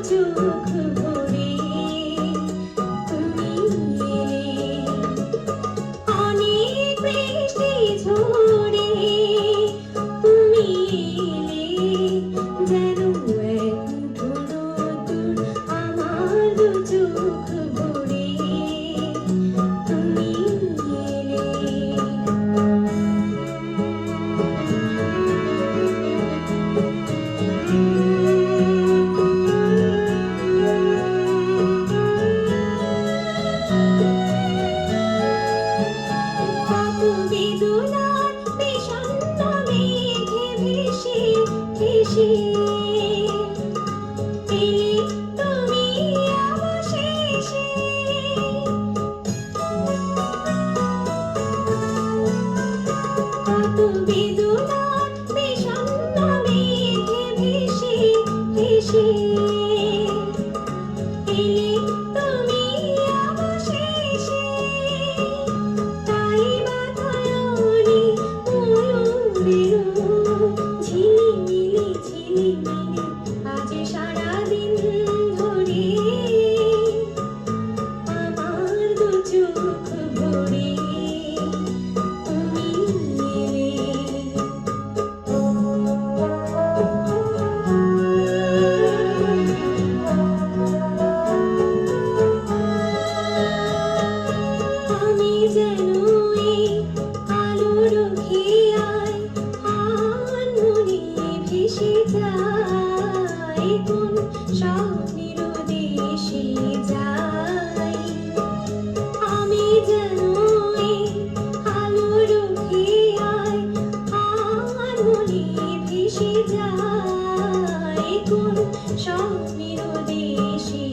চোখ ভরে তুমি এলে, অনেক বৃষ্টি ঝরে তুমি এলে, যেন এক মুঠো রোদ্দুর আমার দু চোখ ভরে তুমি এলে। কত বেদনার বিষণ্ণ মেঘে ভেসে ভেসে এলে তুমি অবশেষে। কত বেদনার বিষণ্ণ মেঘে ভেসে ভেসে এলে তুমি অবশেষে। তাই বাতায়নে ময়ূরেরও ঝিলিমিলি ঝিলিমিলি আজ সারাদিন ধরে আমার দু চোখ ভরে তুমি আমি যেন এই আলোর খেয়ায় আনমনে ভেসে যাই, কোন স্বপ্নের দেশে যাই। আমি যেন এই আলোর খেয়ায় আনমনে ভেসে যাই, কোন স্বপ্নের দেশে